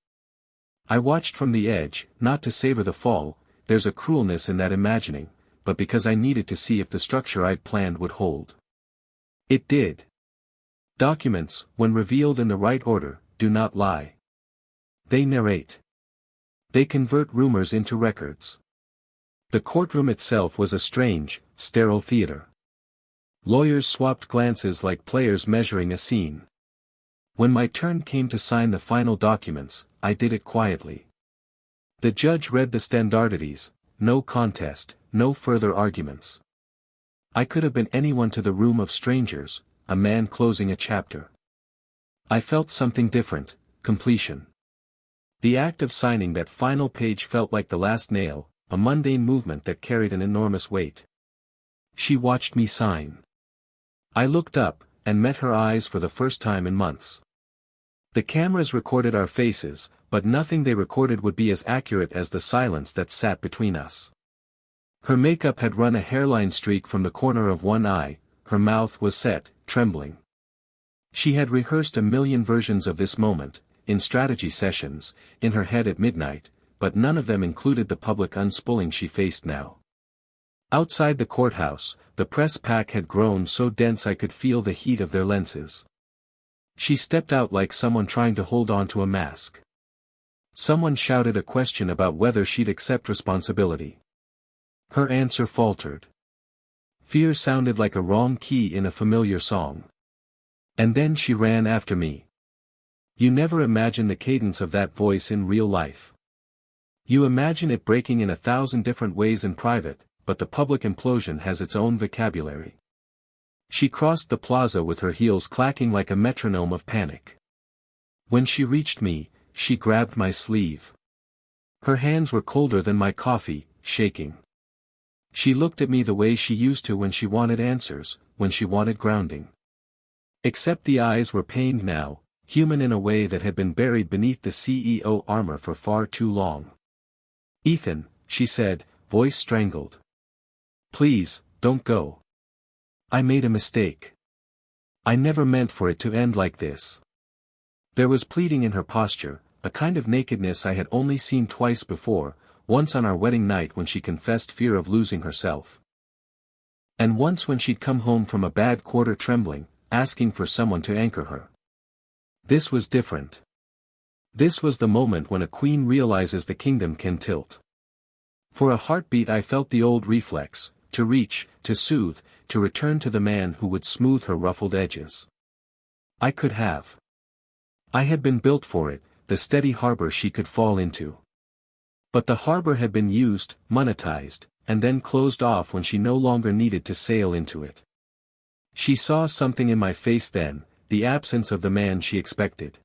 I watched from the edge, not to savor the fall, there's a cruelness in that imagining, but because I needed to see if the structure I'd planned would hold. It did. Documents, when revealed in the right order, do not lie. They narrate. They convert rumors into records. The courtroom itself was a strange, sterile theater. Lawyers swapped glances like players measuring a scene. When my turn came to sign the final documents, I did it quietly. The judge read the standardities: no contest, no further arguments. I could have been anyone to the room of strangers, a man closing a chapter. I felt something different: completion. The act of signing that final page felt like the last nail, a mundane movement that carried an enormous weight. She watched me sign. I looked up, and met her eyes for the first time in months. The cameras recorded our faces, but nothing they recorded would be as accurate as the silence that sat between us. Her makeup had run a hairline streak from the corner of one eye, her mouth was set, trembling. She had rehearsed a million versions of this moment, in strategy sessions, in her head at midnight, but none of them included the public unspooling she faced now. Outside the courthouse, the press pack had grown so dense I could feel the heat of their lenses. She stepped out like someone trying to hold on to a mask. Someone shouted a question about whether she'd accept responsibility. Her answer faltered. Fear sounded like a wrong key in a familiar song. And then she ran after me. You never imagine the cadence of that voice in real life. You imagine it breaking in 1,000 different ways in private, but the public implosion has its own vocabulary. She crossed the plaza with her heels clacking like a metronome of panic. When she reached me, she grabbed my sleeve. Her hands were colder than my coffee, shaking. She looked at me the way she used to when she wanted answers, when she wanted grounding. Except the eyes were pained now, human in a way that had been buried beneath the CEO armor for far too long. Ethan, she said, voice strangled. Please, don't go. I made a mistake. I never meant for it to end like this. There was pleading in her posture, a kind of nakedness I had only seen twice before, once on our wedding night when she confessed fear of losing herself. And once when she'd come home from a bad quarter trembling, asking for someone to anchor her. This was different. This was the moment when a queen realizes the kingdom can tilt. For a heartbeat I felt the old reflex, to reach, to soothe, to return to the man who would smooth her ruffled edges. I could have. I had been built for it, the steady harbor she could fall into. But the harbor had been used, monetized, and then closed off when she no longer needed to sail into it. She saw something in my face then, the absence of the man she expected.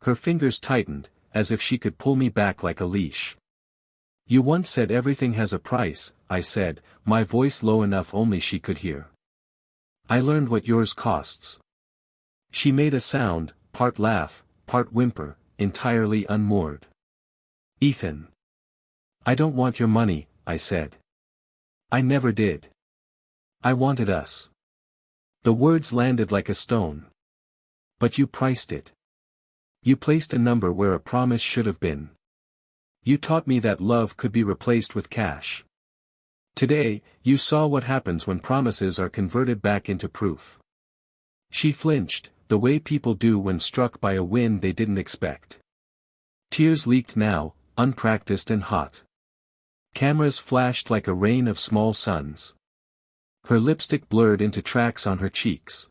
Her fingers tightened, as if she could pull me back like a leash. "You once said everything has a price," I said, my voice low enough only she could hear. "I learned what yours costs." She made a sound, part laugh, part whimper, entirely unmoored. "Ethan. I don't want your money," I said. "I never did. I wanted us." The words landed like a stone. "But you priced it. You placed a number where a promise should have been. You taught me that love could be replaced with cash. Today, you saw what happens when promises are converted back into proof." She flinched, the way people do when struck by a wind they didn't expect. Tears leaked now, unpracticed and hot. Cameras flashed like a rain of small suns. Her lipstick blurred into tracks on her cheeks.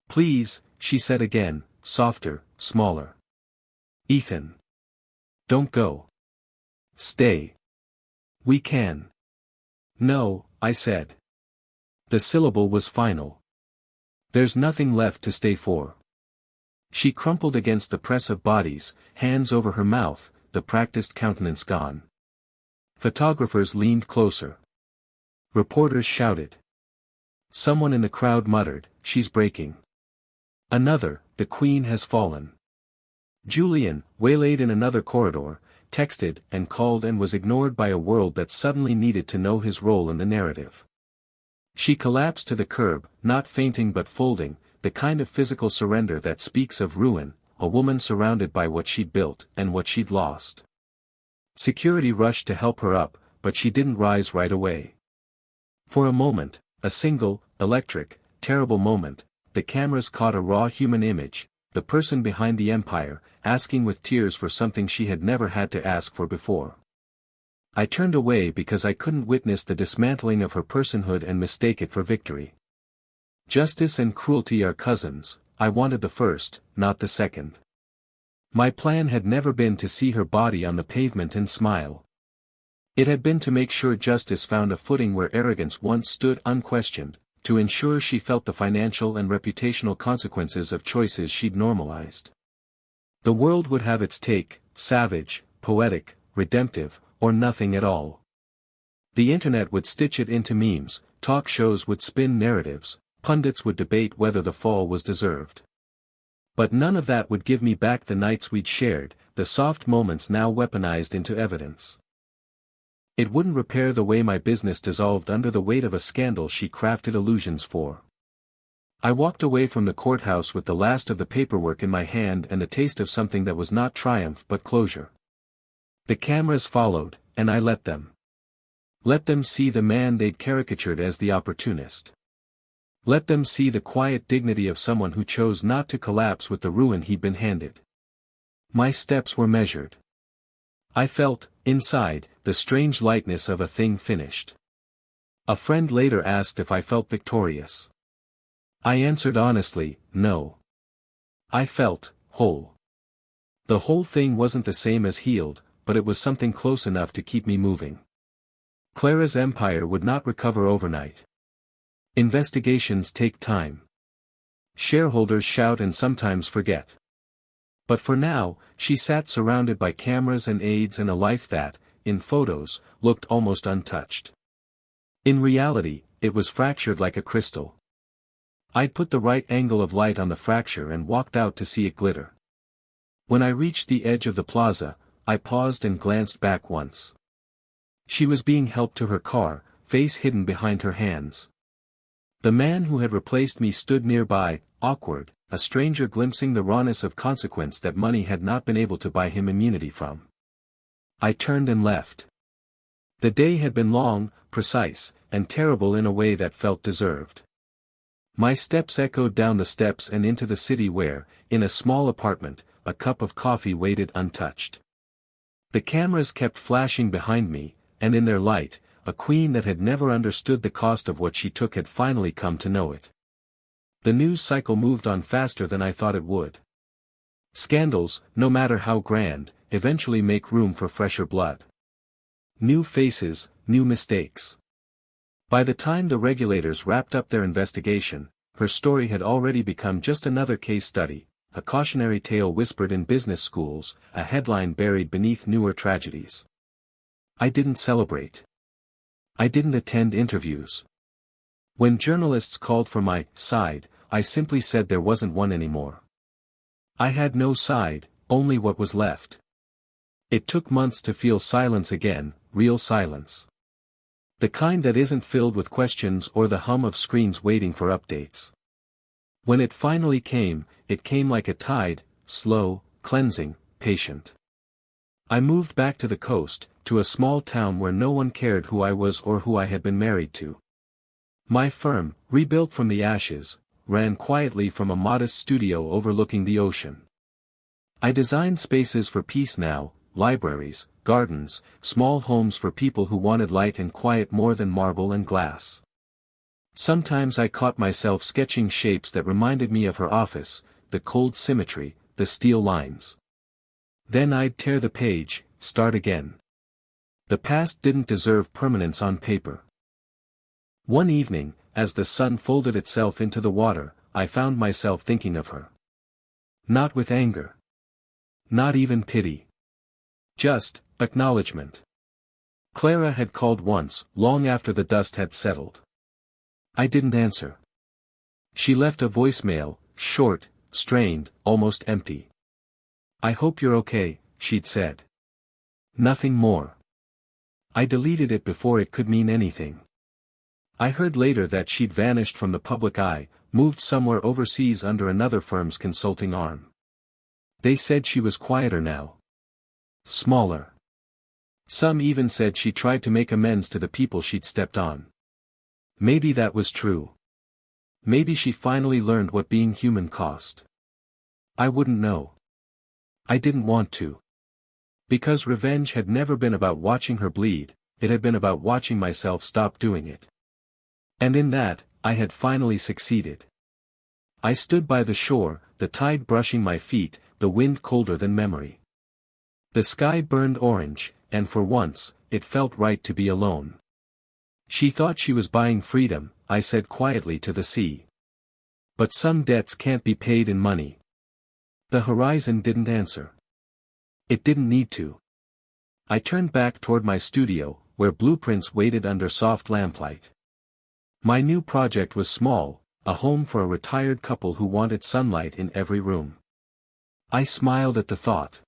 "Please," she said again, softer, smaller. "Ethan. Don't go. Stay. We can." "No," I said. The syllable was final. "There's nothing left to stay for." She crumpled against the press of bodies, hands over her mouth, the practiced countenance gone. Photographers leaned closer. Reporters shouted. Someone in the crowd muttered, "She's breaking." Another, "The Queen has fallen." Julian, waylaid in another corridor, texted and called and was ignored by a world that suddenly needed to know his role in the narrative. She collapsed to the curb, not fainting but folding, the kind of physical surrender that speaks of ruin, a woman surrounded by what she'd built and what she'd lost. Security rushed to help her up, but she didn't rise right away. For a moment, a single, electric, terrible moment, the cameras caught a raw human image, the person behind the empire, asking with tears for something she had never had to ask for before. I turned away because I couldn't witness the dismantling of her personhood and mistake it for victory. Justice and cruelty are cousins. I wanted the first, not the second. My plan had never been to see her body on the pavement and smile. It had been to make sure justice found a footing where arrogance once stood unquestioned, to ensure she felt the financial and reputational consequences of choices she'd normalized. The world would have its take, savage, poetic, redemptive, or nothing at all. The internet would stitch it into memes, talk shows would spin narratives, pundits would debate whether the fall was deserved. But none of that would give me back the nights we'd shared, the soft moments now weaponized into evidence. It wouldn't repair the way my business dissolved under the weight of a scandal she crafted illusions for. I walked away from the courthouse with the last of the paperwork in my hand and a taste of something that was not triumph but closure. The cameras followed, and I let them. Let them see the man they'd caricatured as the opportunist. Let them see the quiet dignity of someone who chose not to collapse with the ruin he'd been handed. My steps were measured. I felt, inside, the strange lightness of a thing finished. A friend later asked if I felt victorious. I answered honestly, no. I felt whole. The whole thing wasn't the same as healed, but it was something close enough to keep me moving. Clara's empire would not recover overnight. Investigations take time. Shareholders shout and sometimes forget. But for now, she sat surrounded by cameras and aides and a life that, in photos, looked almost untouched. In reality, it was fractured like a crystal. I'd put the right angle of light on the fracture and walked out to see it glitter. When I reached the edge of the plaza, I paused and glanced back once. She was being helped to her car, face hidden behind her hands. The man who had replaced me stood nearby, awkward, a stranger glimpsing the rawness of consequence that money had not been able to buy him immunity from. I turned and left. The day had been long, precise, and terrible in a way that felt deserved. My steps echoed down the steps and into the city where, in a small apartment, a cup of coffee waited untouched. The cameras kept flashing behind me, and in their light, a queen that had never understood the cost of what she took had finally come to know it. The news cycle moved on faster than I thought it would. Scandals, no matter how grand, eventually make room for fresher blood. New faces, new mistakes. By the time the regulators wrapped up their investigation, her story had already become just another case study, a cautionary tale whispered in business schools, a headline buried beneath newer tragedies. I didn't celebrate. I didn't attend interviews. When journalists called for my side, I simply said there wasn't one anymore. I had no side, only what was left. It took months to feel silence again, real silence. The kind that isn't filled with questions or the hum of screens waiting for updates. When it finally came, it came like a tide, slow, cleansing, patient. I moved back to the coast, to a small town where no one cared who I was or who I had been married to. My firm, rebuilt from the ashes, ran quietly from a modest studio overlooking the ocean. I designed spaces for peace now, libraries, gardens, small homes for people who wanted light and quiet more than marble and glass. Sometimes I caught myself sketching shapes that reminded me of her office, the cold symmetry, the steel lines. Then I'd tear the page, start again. The past didn't deserve permanence on paper. One evening, as the sun folded itself into the water, I found myself thinking of her. Not with anger. Not even pity. Just, acknowledgement. Clara had called once, long after the dust had settled. I didn't answer. She left a voicemail, short, strained, almost empty. I hope you're okay, she'd said. Nothing more. I deleted it before it could mean anything. I heard later that she'd vanished from the public eye, moved somewhere overseas under another firm's consulting arm. They said she was quieter now. Smaller. Some even said she tried to make amends to the people she'd stepped on. Maybe that was true. Maybe she finally learned what being human cost. I wouldn't know. I didn't want to. Because revenge had never been about watching her bleed, it had been about watching myself stop doing it. And in that, I had finally succeeded. I stood by the shore, the tide brushing my feet, the wind colder than memory. The sky burned orange, and for once, it felt right to be alone. She thought she was buying freedom, I said quietly to the sea. But some debts can't be paid in money. The horizon didn't answer. It didn't need to. I turned back toward my studio, where blueprints waited under soft lamplight. My new project was small, a home for a retired couple who wanted sunlight in every room. I smiled at the thought.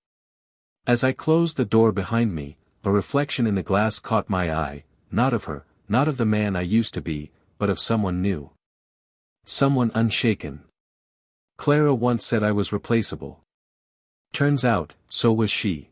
As I closed the door behind me, a reflection in the glass caught my eye, not of her, not of the man I used to be, but of someone new. Someone unshaken. Clara once said I was replaceable. Turns out, so was she.